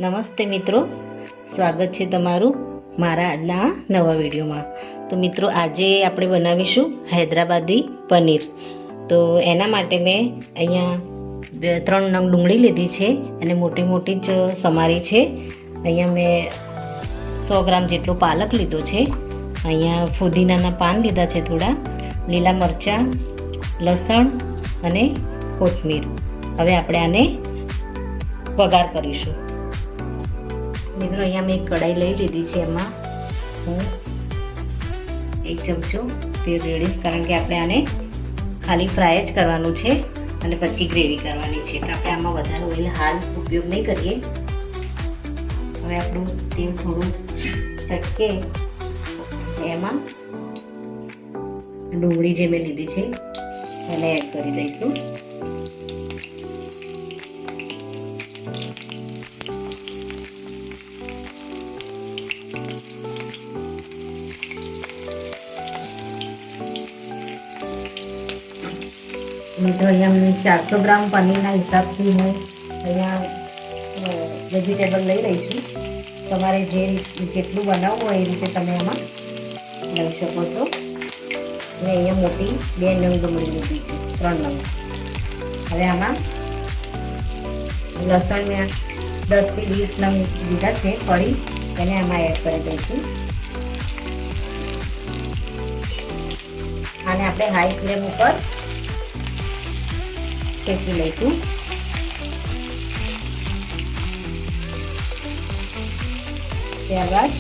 નમસ્તે મિત્રો, સ્વાગત છે તમારું મારા આજના નવા વિડીયોમાં. તો મિત્રો, આજે આપણે બનાવીશું હૈદરાબાદી પનીર. તો એના માટે મેં અહીંયા 3 નંગ ડુંગળી લીધી છે અને મોટી મોટી જ સમારી છે. અહીંયા મેં 100 ગ્રામ જેટલો પાલક લીધો છે. અહીંયા ફુદીનાના પાન લીધા છે, થોડા લીલા મરચાં, લસણ અને કોથમીર. હવે આપણે આને વઘાર કરીશું. મિત્રો, અહીંયા મેં એક કઢાઈ લઈ લીધી છે. એમાં હું 1 ચમચો તેલ રેડીશ, કારણ કે આપણે આને ખાલી ફ્રાય જ કરવાનું છે અને પછી ગ્રેવી કરવાની છે. તો આપણે આમાં વધારે ઓઇલ હાલ ઉપયોગ નહીં કરીએ. હવે આપણું તેલ થોડું ચટકે એમાં ડુંગળી જે મેં લીધી છે એને એડ કરી દઈશું. મિત્રો, અહીંયા 400 ગ્રામ પનીરના હિસાબથી હું અહીંયા વેજીટેબલ લઈ રહી છું. તમારે જેટલું બનાવવું હોય એ રીતે તમે એમાં લઈ શકો છો. અને અહીંયા મોટી 2 નંગ ડુંગળી લીધી છે, 3 નંગ. હવે આમાં લસણ મેં 10 થી 20 નંગ લીધા છે ફળી, એને આમાં એડ કરી દઈશું. આને આપણે હાઈ ફ્લેમ ઉપર શેકી લઈશું. ત્યારબાદ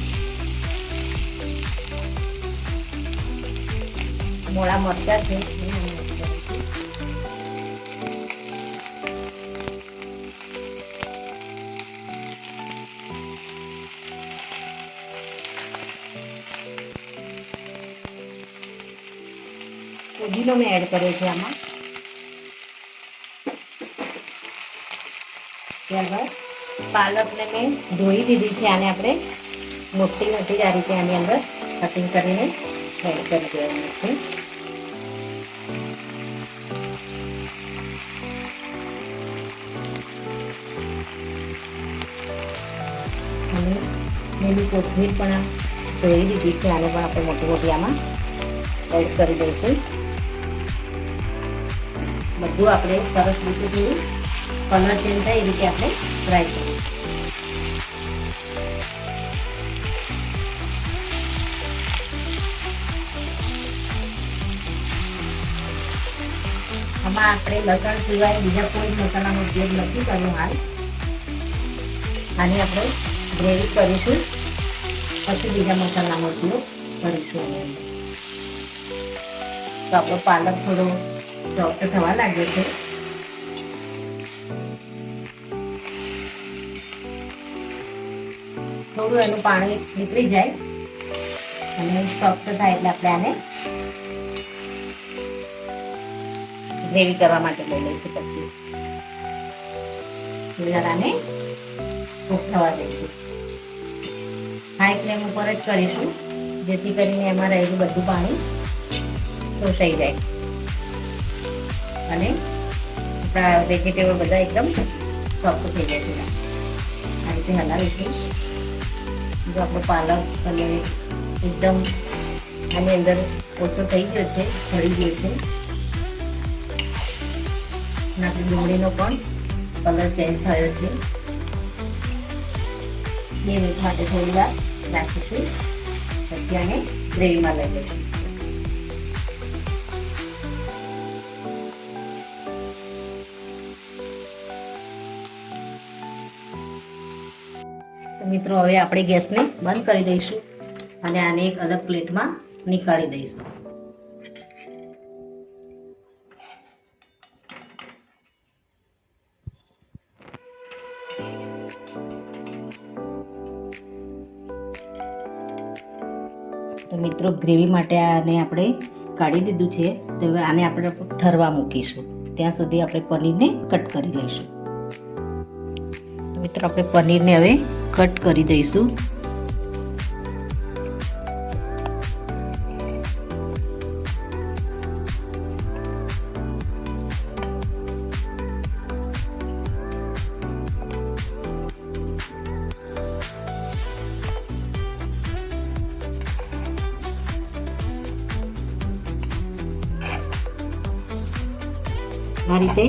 મોળા મરચા છે પુદીનો મેં એડ કર્યો છે આમાં. ત્યારબાદ પાલકને મેં ધોઈ લીધી છે. આને આપણે મોટી મોટી આ રીતે આની અંદર કટિંગ કરીને એડ કરી દેવાની છે. અને લીલી કોથમીર પણ ધોઈ લીધી છે. આને પણ આપણે મોટી મોટી આમાં એડ કરી દઈશું. બધું આપણે સરસ રીતે જોયું કલર ચેન્જ થાય એ રીતે આપણે ફ્રાય કરીશું. આમાં આપણે લસણ સિવાય બીજા કોઈ મસાલાનો ઉપયોગ નથી કરવો હાલ. આની આપણે ગ્રેવી કરીશું, પછી બીજા મસાલાનો ઉપયોગ કરીશું. તો આપણો પાલક થોડો સોફ્ટ થવા લાગ્યો છે. થોડું એનું પાણી નીકળી જાય અને સોફ્ટ થાય એટલે આપણે આને ગ્રેવી કરવા માટે લઈ લઈશું. પછી થોડી આને કૂક થવા દઈશું. હાઈ ફ્લેમ ઉપર જ કરીશું, જેથી કરીને એમાં રહેલું બધું પાણી શોષાઈ જાય અને આપણા વેજીટેબલ બધા એકદમ સોફ્ટ થઈ જાય છે. આ રીતે હલાવીશું. જો આપણો પાલક અને એકદમ આની અંદર ઓછો થઈ ગયો છે, ભળી ગયો છે. અને આપણી ડુંગળીનો પણ કલર ચેન્જ થયો છે. 2 મિનિટ માટે થોડી વાર રાખીશું, પછી આને ગ્રેવીમાં લઈ લઈશું. મિત્રો, હવે આપણે ગેસને બંધ કરી દઈશું અને આને એક અલગ પ્લેટમાં નીકાળી દઈશું. તો મિત્રો, ગ્રેવી માટે આને આપણે કાઢી દીધું છે. તો હવે આને આપણે ઠરવા મૂકીશું. ત્યાં સુધી આપણે પનીરને કટ કરી લઈશું. મિત્રો, આપણે પનીરને હવે કટ કરી દઈશું. આ રીતે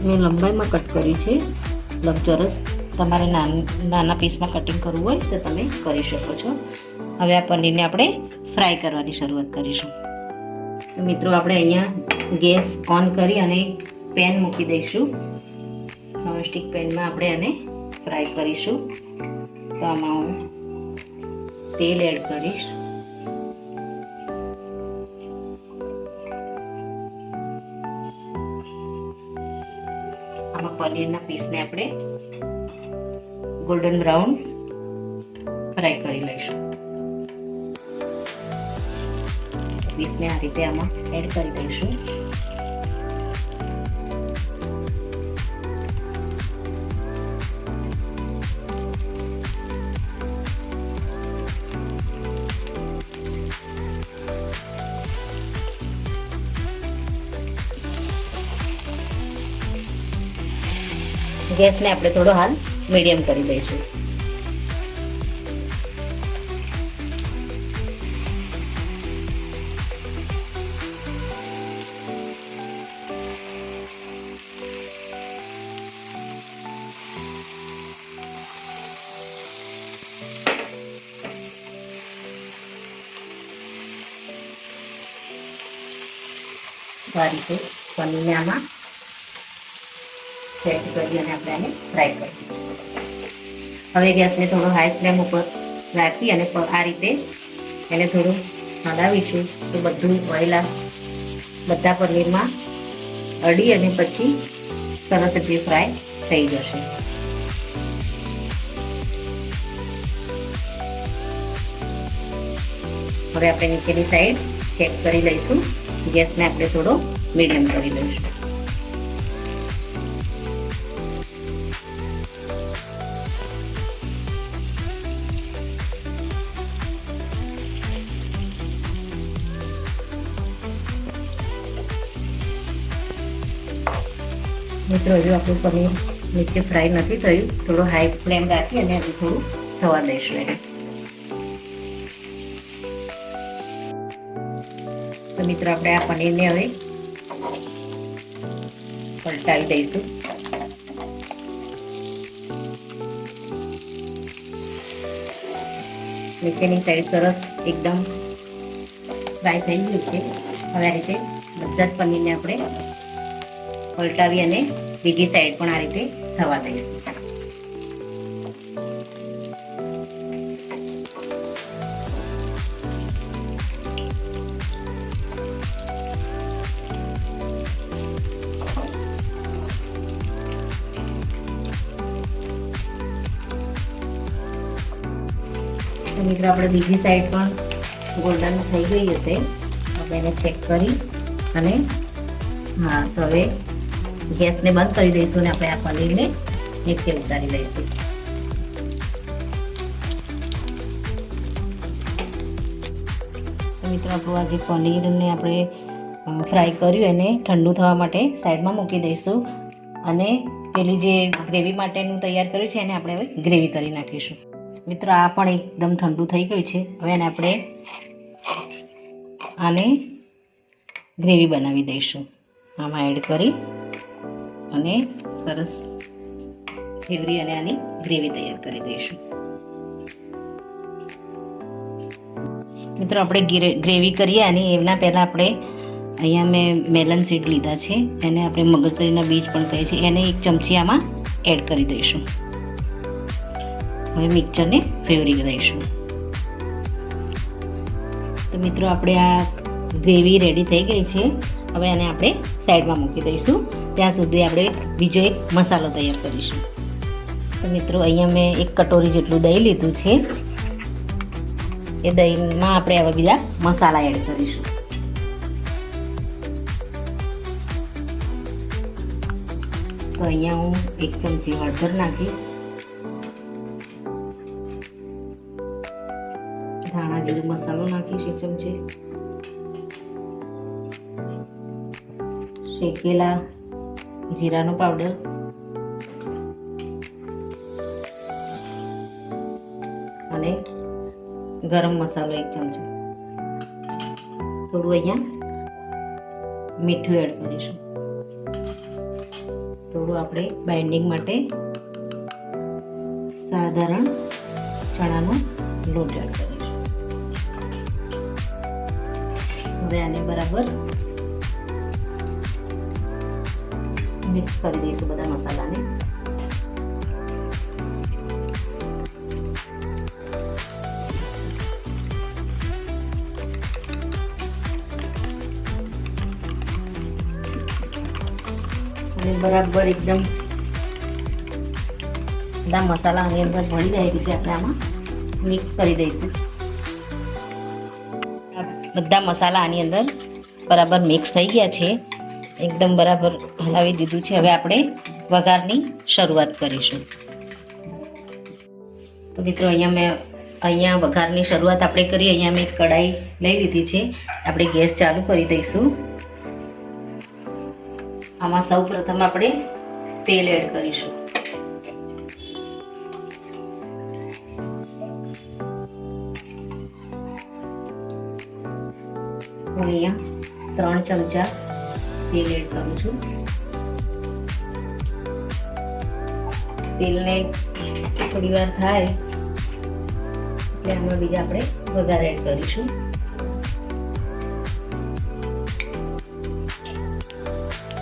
મેં લંબાઈમાં કટ કર્યું છે, લંબચોરસ. તમારે નાના પીસમાં કટિંગ કરવું હોય તો તમે કરી શકો છો. હવે આ પનીરને આપણે ફ્રાય કરવાની શરૂઆત કરીશું. તો મિત્રો આપણે અહીંયા ગેસ ઓન કરી અને પેન મૂકી દઈશું. નોનસ્ટિક પેનમાં આપણે આને ફ્રાય કરીશું. તો આમાં હું તેલ એડ કરીશ. આમાં પનીરના પીસને આપણે ગોલ્ડન બ્રાઉન ફ્રાય કરી લઈશું. પીસને આ રીતે આમાં એડ કરી દઈશું. ગેસને આપણે થોડો હાલ મીડિયમ કરી દઈશું. આ રીતે પનીરને આમાં સેટ કરી અને આપણે આને ફ્રાય કરીશું. હવે ગેસને થોડો હાઈ ફ્લેમ ઉપર રાખી અને આ રીતે એને થોડું હલાવીશું તો બધું ઓઇલ બધા પનીરમાં અડી અને પછી તરત જ ફ્રાય થઈ જશે. હવે આપણે નીચેની સાઈડ ચેક કરી લઈશું. ગેસને આપણે થોડો મીડિયમ કરી લઈશું. મિત્રો હજુ આપણું પનીર નીચે ફ્રાય નથી થયું. થોડો હાઈ ફ્લેમ રાખી અને હજુ થોડું થવા દઈશું એને. તો મિત્રો આપણે આ પનીરને હવે પલટાવી દઈશું. નીચેની સાઈડ સરસ એકદમ ફ્રાય થઈ ગયું છે. હવે આ રીતે બધા જ પનીરને આપણે પલટાવી અને બીજી સાઈડ પણ આ રીતે થવા દઈશું. તો મિત્રો આપણે બીજી સાઈડ પણ ગોલ્ડન થઈ ગઈ હશે. આપણે એને ચેક કરી અને હા તો હવે ગેસને બંધ કરી દઈશું અને આપણે આ પનીરને નીચે ઉતારી લઈશું. તો મિત્રો આપણું આ જે પનીરને આપણે ફ્રાય કર્યું એને ઠંડુ થવા માટે સાઈડમાં મૂકી દઈશું અને પેલી જે ગ્રેવી માટેનું તૈયાર કર્યું છે એને આપણે હવે ગ્રેવી કરી નાખીશું. મિત્રો આ પણ એકદમ ઠંડુ થઈ ગયું છે. હવે એને આપણે આને ગ્રેવી બનાવી દઈશું. આમાં એડ કરી અને સરસ ફેવરી અને આની ગ્રેવી તૈયાર કરી દઈશું. મિત્રો આપણે ગ્રેવી કરીએ અને એના પહેલાં આપણે અહીંયા મેં મેલન સીડ લીધા છે. એને આપણે મગજતરીના બીજ પણ કહીએ છીએ. એને એક ચમચી આમાં એડ કરી દઈશું. હવે મિક્સરને ફેવરી દઈશું. તો મિત્રો આપણે આ ગ્રેવી રેડી થઈ ગઈ છે. હવે આને આપણે સાઈડમાં મૂકી દઈશું. ત્યાં સુધી આપણે બીજો એક મસાલો તૈયાર કરીશું. તો મિત્રો અહીંયા મેં 1 કટોરી જેટલું દહીં લીધું છે. એ દહીંમાં આપણે હવે બીજા મસાલા એડ કરીશું. તો અહીંયા હું 1 ચમચી હળદર નાખીશ. ધાણા જીરું મસાલો નાખીશ 1 ચમચી. શેકેલા જીરાનો પાવડર, અને ગરમ મસાલો 1 ચમચી. થોડું અહીંયા મીઠું એડ કરીશું. થોડું આપણે બાઇન્ડિંગ માટે સાધારણ ચણાનો લોટ એડ કરીશું. હવે આને બરાબર મિક્સ કરી દઈશું બધા મસાલાને. અને બરાબર એકદમ બધા મસાલા આની અંદર ભળી જાય રીતે આપણે આમાં મિક્સ કરી દઈશું. બધા મસાલા આની અંદર બરાબર મિક્સ થઈ ગયા છે. એકદમ બરાબર હલાવી દીધું છે. હવે આપણે વઘારની શરૂઆત કરીશું. તો મિત્રો અહીંયા વઘારની શરૂઆત આપણે કરી. અહીંયા મેં કઢાઈ લઈ લીધી છે. આપણે ગેસ ચાલુ કરી દઈશું. આમાં સૌ પ્રથમ આપણે તેલ એડ કરીશું. હું અહીંયા 3 ચમચા તેલ એડ કરું છું. તેલને થોડી વાર થાય એટલે આમાં બીજા આપણે વઘાર એડ કરીશું.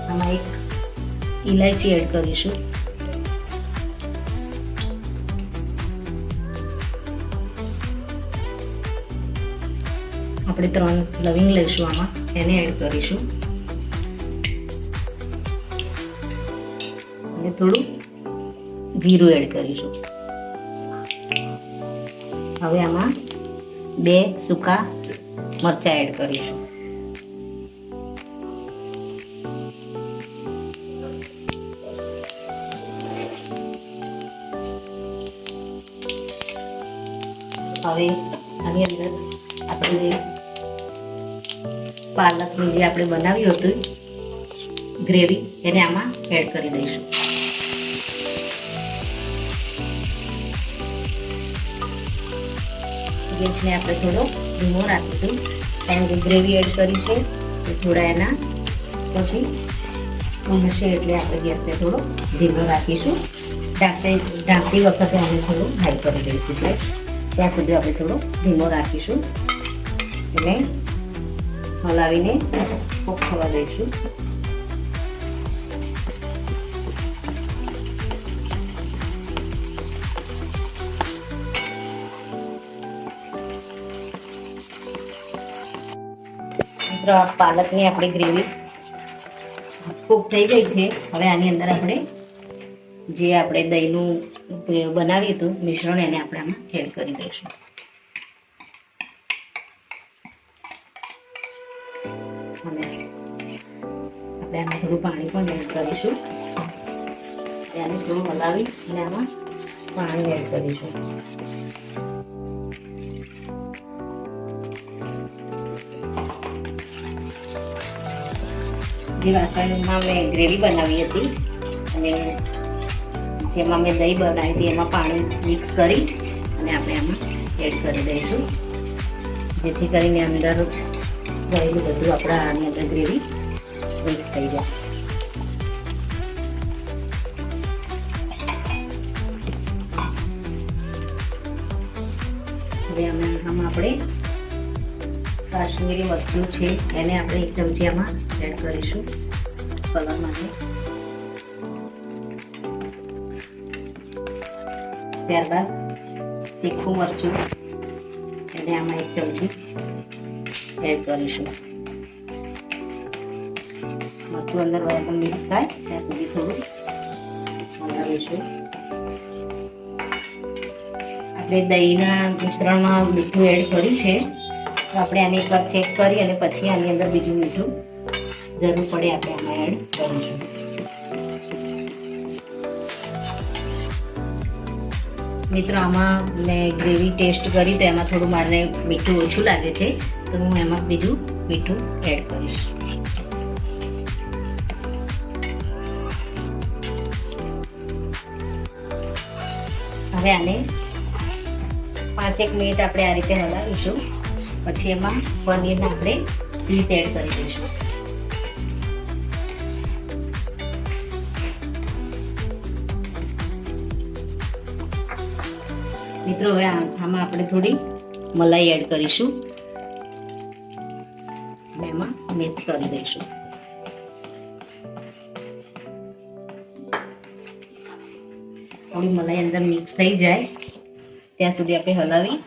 આમાં એક ઇલાયચી એડ કરીશું. આપણે 3 લવિંગ લઈશું. આમાં એને એડ કરીશું અને થોડું જીરું એડ કરીશું. હવે આમાં 2 સૂકા મરચાં એડ કરીશું. હવે આની અંદર આપણે પાલકની જે આપણે બનાવ્યું હતું ગ્રેવી એને આમાં એડ કરી દઈશું. ગેસને આપણે થોડો ધીમો રાખીશું કારણ કે ગ્રેવી એડ કરી છે તો થોડા એના પછી ઉમશે એટલે આપણે ગેસને થોડો ધીમો રાખીશું. ઢાંકતી વખતે આને થોડું હાઈ કરી દઈશું. ત્યાં સુધી આપણે થોડો ધીમો રાખીશું અને હલાવીને કૂક થવા દઈશું. મિત્રો પાલકની આપણી ગ્રેવી કૂક થઈ ગઈ છે. હવે આની અંદર આપણે જે આપણે દહીંનું બનાવ્યું હતું મિશ્રણ એને આપણે આમાં એડ કરી દઈશું. અને આપણે આમાં થોડું પાણી પણ એડ કરીશું. આને થોડું હલાવી અને આમાં પાણી એડ કરીશું. જે વાસણમાં મેં ગ્રેવી બનાવી હતી અને જેમાં મેં દહીં બનાવી હતી એમાં પાણી મિક્સ કરી અને આપણે આમાં એડ કરી દઈશું જેથી કરીને અંદર રહેલું બધું આપણા આની અંદર ગ્રેવી મિક્સ થઈ જાય. હવે આમાં આપણે કાશ્મીરી મરચું છે એને આપણે 1 ચમચી આમાં એડ કરીશું કલર માટે. ત્યારબાદ તીખું મરચું એને આમાં 1 ચમચી એડ કરીશું. મરચું અંદર બરાબર મિક્સ થાય ત્યાં સુધી થોડું હલાવીશું. આપણે દહીંના મિશ્રણમાં મીઠું એડ કર્યું છે તો આપણે આને એકવાર ચેક કરી અને પછી આની અંદર બીજું મીઠું જરૂર પડે આપણે આમાં એડ કરીશું. મિત્રો આમાં મેં ગ્રેવી ટેસ્ટ કરી તો એમાં થોડું મારે મીઠું ઓછું લાગે છે તો હું એમાં બીજું મીઠું એડ કરીશ. હવે આને 5 મિનિટ આપણે આ રીતે હલાવીશું. પછી એમાં પનીરના આપણે પીસ એડ કરી દઈશું. મિત્રો હવે આમાં આપણે થોડી મલાઈ એડ કરીશું અને એમાં મિક્સ કરી દઈશું. થોડી મલાઈ અંદર મિક્સ થઈ જાય ત્યાં સુધી આપણે હલાવી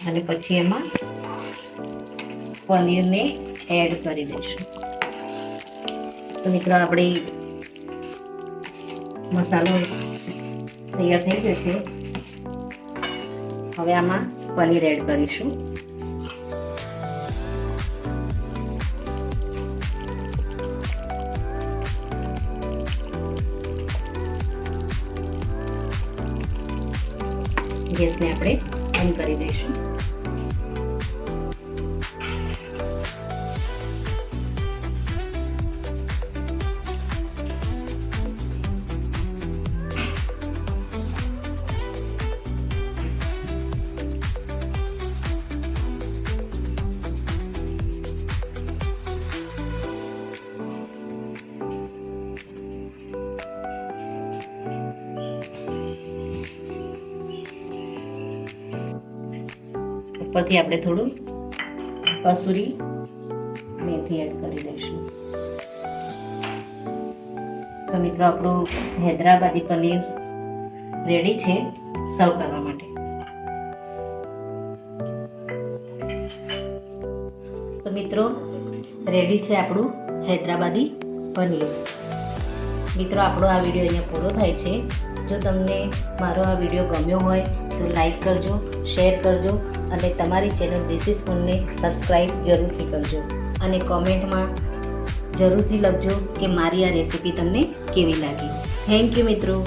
અને પછી એમાં પનીરને એડ કરી દઈશું. તો મિત્રો આપણી મસાલો તૈયાર થઈ ગયો છે. હવે આમાં પનીર એડ કરીશું. ગેસને આપણે ઓન કરી દઈશું. ઉપરથી આપણે થોડું કસૂરી મેથી એડ કરી દઈશું. તો મિત્રો આપણું હૈદરાબાદી પનીર રેડી છે સર્વ કરવા માટે. તો મિત્રો રેડી છે આપણું હૈદરાબાદી પનીર. મિત્રો આપણો આ વિડીયો અહીંયા પૂરો થાય છે. જો તમને મારો આ વિડીયો ગમ્યો હોય તો લાઈક કરજો, શેર કરજો અને તમારી ચેનલ દેશી સ્પૂનને સબસ્ક્રાઈબ જરૂરથી કરજો અને કોમેન્ટમાં જરૂરથી લખજો કે મારી આ રેસીપી તમને કેવી લાગી. થેન્ક યુ મિત્રો.